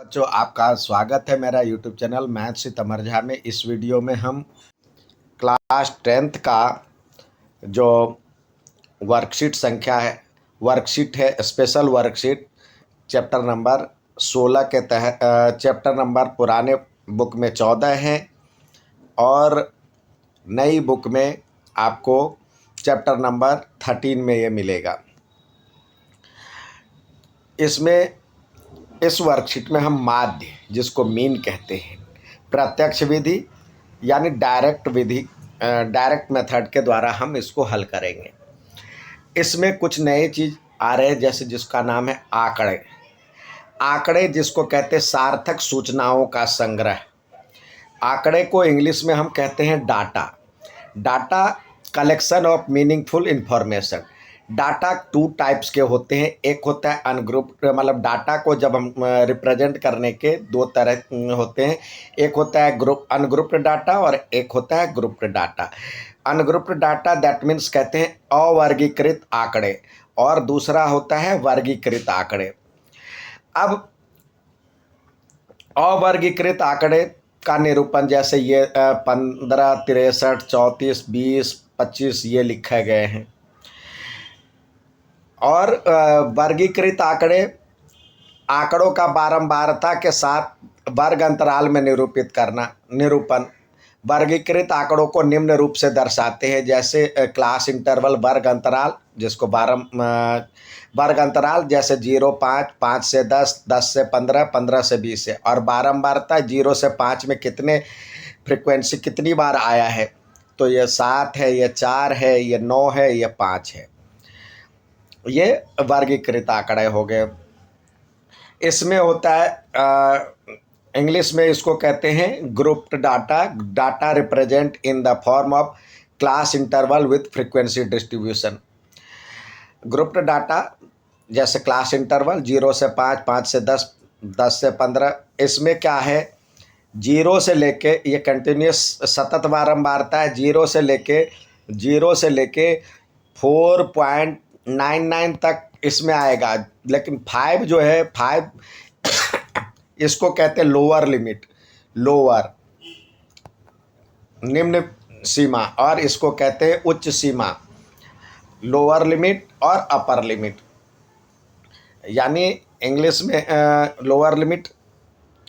बच्चों, आपका स्वागत है मेरा यूट्यूब चैनल मैथ से तमर झा में। इस वीडियो में हम क्लास 10th का जो वर्कशीट है स्पेशल वर्कशीट चैप्टर नंबर 16 के तहत चैप्टर नंबर पुराने बुक में 14 है और नई बुक में आपको चैप्टर नंबर 13 में ये मिलेगा। इस वर्कशीट में हम माध्य, जिसको मीन कहते हैं, प्रत्यक्ष विधि यानी डायरेक्ट मेथड के द्वारा हम इसको हल करेंगे। इसमें कुछ नए चीज़ आ रहे हैं, जैसे जिसका नाम है आंकड़े, जिसको कहते हैं सार्थक सूचनाओं का संग्रह। आंकड़े को इंग्लिश में हम कहते हैं data collection of meaningful information. Data two types के होते हैं। एक होता है अनग्रुप्ड, मतलब डाटा को जब हम रिप्रेजेंट करने के दो तरह होते हैं। एक होता है अनग्रुप्ड डाटा और एक होता है grouped data. Ungrouped data that means कहते हैं अवर्गीकृत आंकड़े, और दूसरा होता है वर्गीकृत आंकड़े। अब अवर्गीकृत आंकड़े का निरूपण जैसे ये 15, 63, 34, 20, 25 ये लिखे गए हैं। और वर्गीकृत आंकड़ों का बारंबारता के साथ वर्ग अंतराल में निरूपण वर्गीकृत आंकड़ों को निम्न रूप से दर्शाते हैं, जैसे क्लास इंटरवल वर्ग अंतराल, जिसको वर्ग अंतराल जैसे 0, 5, 5 से 10, 10 से 15, 15 से 20 है। और बारंबारता 0 से 5 में फ्रीक्वेंसी कितनी बार आया है, तो ये 7 है, ये 4 है, ये 9 है, ये 5 है। ये वर्गीकृत आंकड़े हो गए। इसमें होता है इंग्लिश में इसको कहते हैं grouped data represent in the form of class interval with frequency distribution. Grouped data जैसे क्लास इंटरवल 0 से 5, 5 से 10, 10 से 15, इसमें क्या है 0 से लेके ये कंटिन्यूस सतत बारंबारता है। 0 से लेके 4.99 तक इसमें आएगा। लेकिन 5 जो है 5 इसको कहते हैं निम्न सीमा, और इसको कहते हैं उच्च सीमा, लोअर लिमिट और अपर लिमिट। यानी इंग्लिश में लोअर लिमिट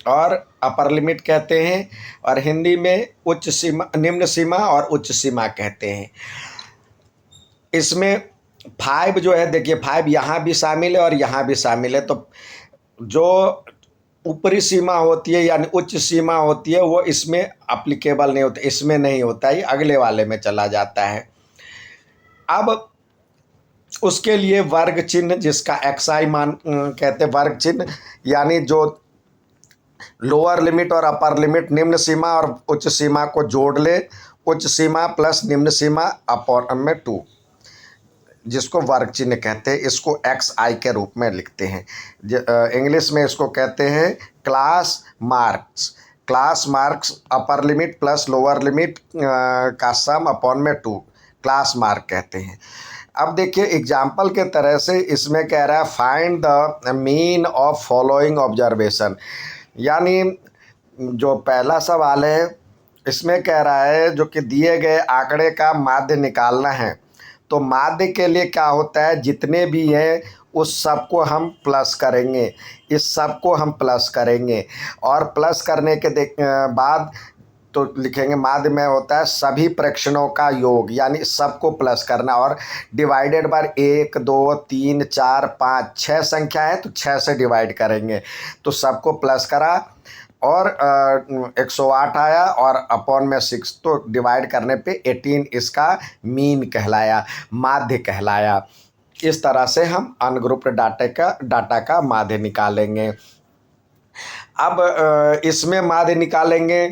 और अपर लिमिट कहते हैं, और हिंदी में निम्न सीमा और उच्च सीमा कहते हैं। इसमें 5 जो है, देखिए 5 यहाँ भी शामिल है और यहाँ भी शामिल है। तो जो ऊपरी सीमा होती है यानी उच्च सीमा होती है, वो इसमें अप्लीकेबल नहीं होता, इसमें नहीं होता, ये अगले वाले में चला जाता है। अब उसके लिए वर्ग चिन्ह, जिसका XI मान कहते हैं, वर्ग चिन्ह यानी जो लोअर लिमिट और अपर लिमिट, निम्न सीमा और उच्च सीमा को जोड़ ले, उच्च सीमा प्लस निम्न सीमा अपॉन में 2, जिसको वर्ग चिन्ह कहते हैं। इसको XI के रूप में लिखते हैं। इंग्लिश में इसको कहते हैं class marks upper limit plus lower limit का सम अपॉन में 2, क्लास मार्क कहते हैं। अब देखिए एग्जाम्पल के तरह से इसमें कह रहा है find the mean of following observation. यानी जो पहला सवाल है इसमें कह रहा है जो कि दिए गए आंकड़े का माध्य निकालना है। तो माध्य के लिए क्या होता है, जितने भी हैं उस सब को हम प्लस करेंगे, इस सब को हम प्लस करेंगे, और प्लस करने के बाद तो लिखेंगे माध्य में होता है सभी प्रेक्षणों का योग, यानी सबको प्लस करना, और डिवाइडेड बाय 1, 2, 3, 4, 5, 6 संख्या है तो 6 से डिवाइड करेंगे। तो सबको प्लस करा और 108 आया, और अपॉन में 6, तो डिवाइड करने पे 18 इसका मीन कहलाया, माध्य कहलाया। इस तरह से हम अनग्रुप्ड डाटा का माध्य निकालेंगे। अब इसमें माध्य निकालेंगे,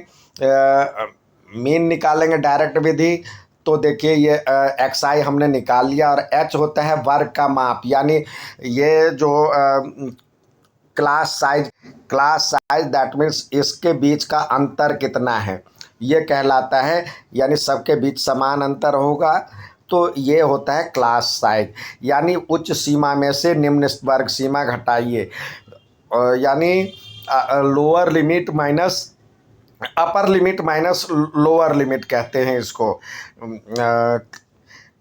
मीन निकालेंगे डायरेक्ट विधि। तो देखिए ये XI हमने निकाल लिया, और H होता है वर्ग का माप, यानी ये जो क्लास साइज दैट मीन्स इसके बीच का अंतर कितना है, ये कहलाता है। यानी सबके बीच समान अंतर होगा तो ये होता है क्लास साइज। यानी उच्च सीमा में से निम्न वर्ग सीमा घटाइए, यानी lower limit minus upper limit minus lower limit कहते हैं इसको,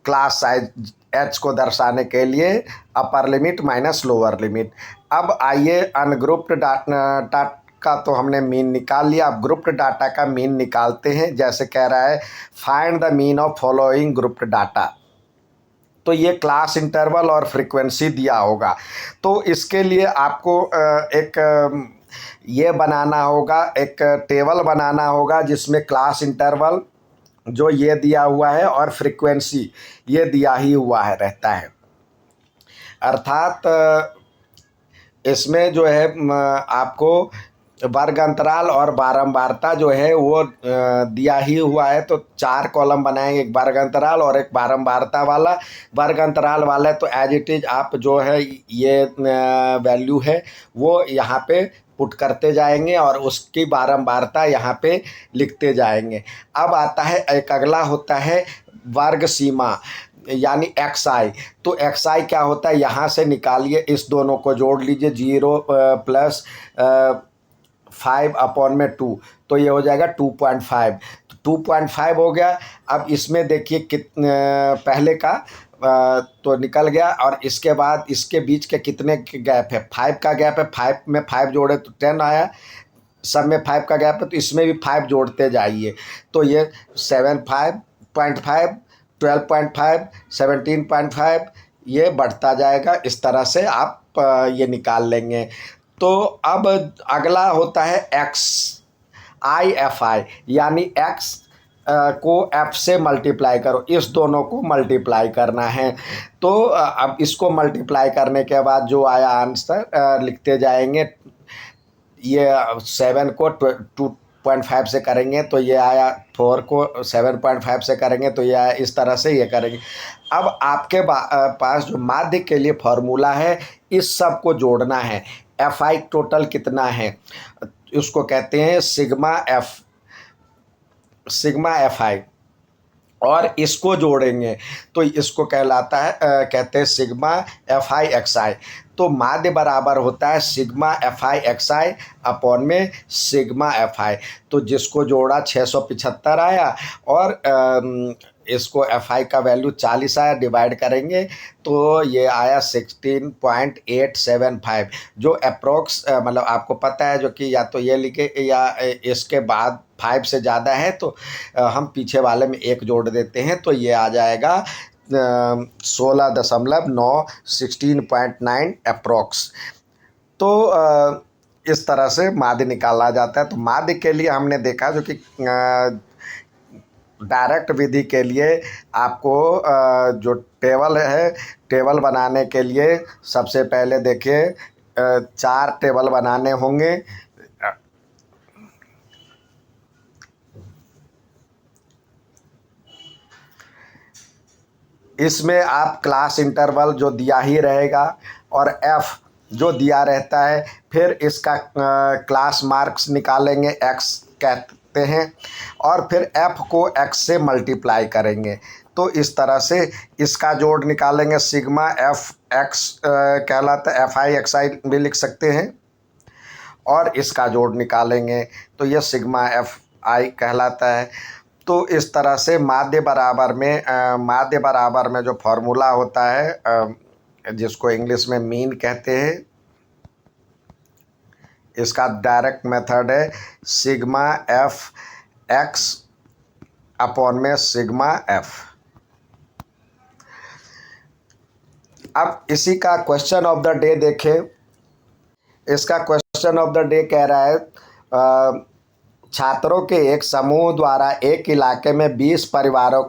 क्लास साइज एच को दर्शाने के लिए upper limit minus lower limit. अब आइए अनग्रुप्ड डाटा का तो हमने मीन निकाल लिया, अब ग्रुप्ड डाटा का मीन निकालते हैं। जैसे कह रहा है find the mean of following grouped data, तो ये क्लास इंटरवल और फ्रीक्वेंसी दिया होगा। तो इसके लिए आपको एक ये बनाना होगा, एक टेबल बनाना होगा जिसमें क्लास इंटरवल जो ये दिया हुआ है और फ्रीक्वेंसी ये दिया ही हुआ है रहता है। अर्थात इसमें जो है आपको वर्ग अंतराल और बारंबारता जो है वो दिया ही हुआ है। तो 4 कॉलम बनाएंगे, एक वर्ग अंतराल और एक बारंबारता वाला। वर्ग अंतराल वाला तो एज इट इज़ आप जो है ये वैल्यू है वो यहाँ पे पुट करते जाएंगे और उसकी बारंबारता यहाँ पे लिखते जाएंगे। अब आता है एक अगला होता है वर्ग सीमा यानी xi। तो xi क्या होता है, यहाँ से निकालिए, इस दोनों को जोड़ लीजिए, 0 प्लस 5/2, तो ये हो जाएगा 2.5। तो 2.5 हो गया। अब इसमें देखिए पहले का तो निकल गया और इसके बाद इसके बीच के कितने गैप है, 5 का गैप है। 5 में 5 जोड़े तो 10 आया, सब में 5 का गैप है तो इसमें भी 5 जोड़ते जाइए। तो ये 7.5, 12.5, 17.5 ये बढ़ता जाएगा। इस तरह से आप ये निकाल लेंगे। तो अब अगला होता है XI यानी x को f से मल्टीप्लाई करो, इस दोनों को मल्टीप्लाई करना है। तो अब इसको मल्टीप्लाई करने के बाद जो आया आंसर लिखते जाएंगे। ये 7 को 2.5 से करेंगे तो ये आया, 4 को 7.5 से करेंगे तो ये आया, इस तरह से ये करेंगे। अब आपके पास जो माध्य के लिए फॉर्मूला है इस सब को जोड़ना है। FI टोटल कितना है उसको कहते हैं सिग्मा FI, और इसको जोड़ेंगे तो इसको कहलाता है कहते हैं सिग्मा FI XI। तो माध्य बराबर होता है सिग्मा FI XI अपॉन में सिग्मा FI। तो जिसको जोड़ा 675 आया और इसको FI का वैल्यू 40 आया, डिवाइड करेंगे तो ये आया 16.875, जो अप्रोक्स मतलब आपको पता है जो कि या तो ये लिखे या इसके बाद 5 से ज़्यादा है तो हम पीछे वाले में 1 जोड़ देते हैं तो ये आ जाएगा 16.9, 16.9 अप्रोक्स। तो इस तरह से माध्य निकाला जाता है। तो माध्य के लिए हमने देखा जो कि डायरेक्ट विधि के लिए आपको जो टेबल है, टेबल बनाने के लिए सबसे पहले देखिए 4 टेबल बनाने होंगे। इसमें आप क्लास इंटरवल जो दिया ही रहेगा और f जो दिया रहता है, फिर इसका क्लास मार्क्स निकालेंगे, x कहते हैं, और फिर f को x से मल्टीप्लाई करेंगे। तो इस तरह से इसका जोड़ निकालेंगे, सिग्मा FX कहलाता है, FI XI भी लिख सकते हैं, और इसका जोड़ निकालेंगे तो यह सिग्मा FI कहलाता है। तो इस तरह से माध्य बराबर में जो फॉर्मूला होता है जिसको इंग्लिश में मीन कहते हैं, इसका डायरेक्ट मेथड है सिग्मा FX अपॉन में सिग्मा F। अब इसी का क्वेश्चन ऑफ द डे देखें। इसका क्वेश्चन ऑफ द डे कह रहा है छात्रों के एक समूह द्वारा एक इलाके में 20 परिवारों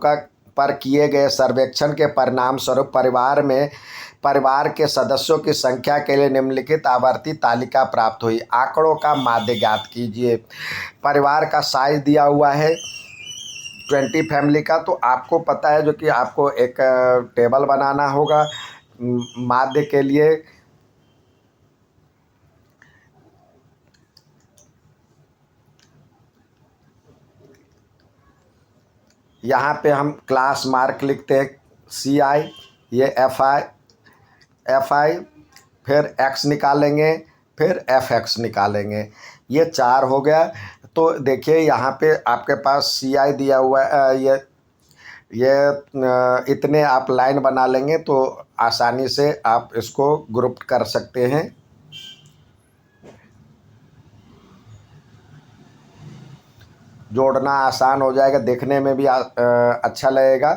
पर किए गए सर्वेक्षण के परिणाम स्वरूप परिवार के सदस्यों की संख्या के लिए निम्नलिखित आवर्ती तालिका प्राप्त हुई। आंकड़ों का माध्य ज्ञात कीजिए। परिवार का साइज दिया हुआ है 20 फैमिली का। तो आपको पता है जो कि आपको एक टेबल बनाना होगा माध्य के लिए। यहाँ पे हम क्लास मार्क लिखते हैं CI, ये FI, फिर X निकालेंगे, फिर एफ एक्स निकालेंगे। ये 4 हो गया। तो देखिए यहाँ पे आपके पास सी आई दिया हुआ है, ये इतने आप लाइन बना लेंगे तो आसानी से आप इसको ग्रुप कर सकते हैं। जोड़ना आसान हो जाएगा, देखने में भी अच्छा लगेगा।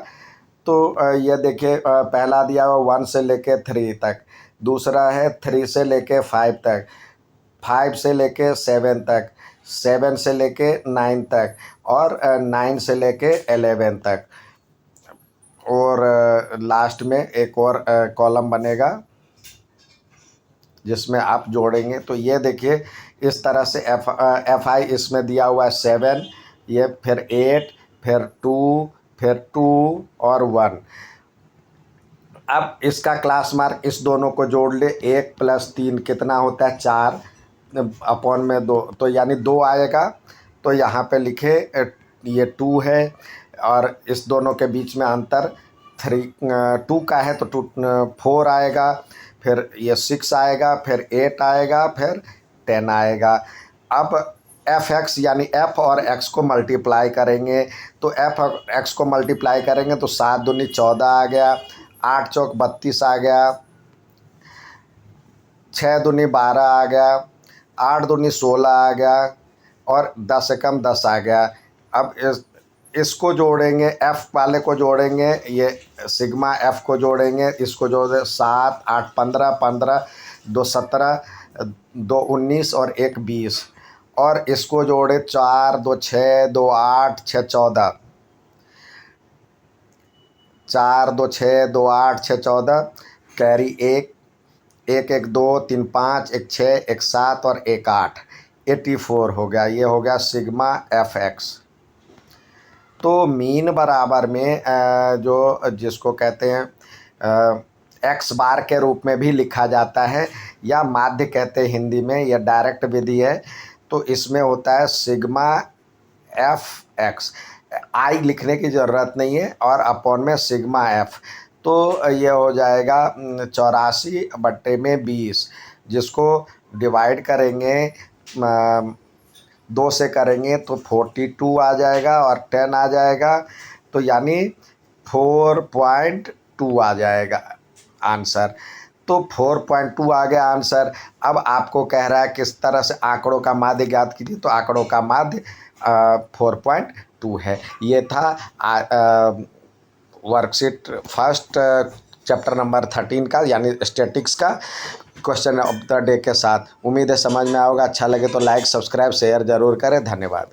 तो ये देखिए पहला दिया हुआ 1 से लेके 3 तक, दूसरा है 3 से लेके 5 तक, 5 से लेके 7 तक, 7 से लेके 9 तक, और 9 से लेके 11 तक। और लास्ट में एक और कॉलम बनेगा जिसमें आप जोड़ेंगे। तो ये देखिए इस तरह से एफ आई इसमें दिया हुआ है 7, ये फिर 8, फिर 2, फिर 2 और 1। अब इसका क्लास मार्क इस दोनों को जोड़ ले, 1 + 3 कितना होता है 4 अपॉन में 2, तो यानी 2 आएगा। तो यहाँ पे लिखे ये 2 है और इस दोनों के बीच में अंतर 2 का है तो 4 आएगा, फिर ये 6 आएगा, फिर 8 आएगा, फिर 10 आएगा। अब एफ एक्स यानी एफ और एक्स को मल्टीप्लाई करेंगे, तो एफ और एक्स को मल्टीप्लाई करेंगे तो 7 दूनी 14 आ गया, 8 चौक 32 आ गया, 6 दूनी 12 आ गया, 8 दूनी 16 आ गया, और 10 से कम 10 आ गया। अब इसको जोड़ेंगे, एफ़ वाले को जोड़ेंगे, ये सिग्मा एफ़ को जोड़ेंगे, इसको जोड़े 7 8 15 15 2 17 2 19 और 1 20, और इसको जोड़े 4 2 6 2 8 6 14, 4 2 6 2 8 6 14, कैरी 1 1 1 2 3 5 1 6 1 7 और 1 8, 84 हो गया। ये हो गया सिग्मा एफ एक्स। तो मीन बराबर में जो जिसको कहते हैं एक्स बार के रूप में भी लिखा जाता है, या माध्य कहते हैं हिंदी में, यह डायरेक्ट विधि है। तो इसमें होता है सिग्मा एफ एक्स, आई लिखने की ज़रूरत नहीं है, और अपॉन में सिग्मा एफ। तो ये हो जाएगा 84/20, जिसको डिवाइड करेंगे 2 से करेंगे तो 42 आ जाएगा और 10 आ जाएगा, तो यानी 4.2 आ जाएगा आंसर। तो 4.2 आ गया आंसर। अब आपको कह रहा है किस तरह से आंकड़ों का माध्य ज्ञात कीजिए, तो आंकड़ों का माध्य 4.2 है। ये था वर्कशीट फर्स्ट चैप्टर नंबर 13 का, यानी स्टैटिक्स का क्वेश्चन ऑफ द डे के साथ। उम्मीद है समझ में आओगा। अच्छा लगे तो लाइक सब्सक्राइब शेयर ज़रूर करें। धन्यवाद।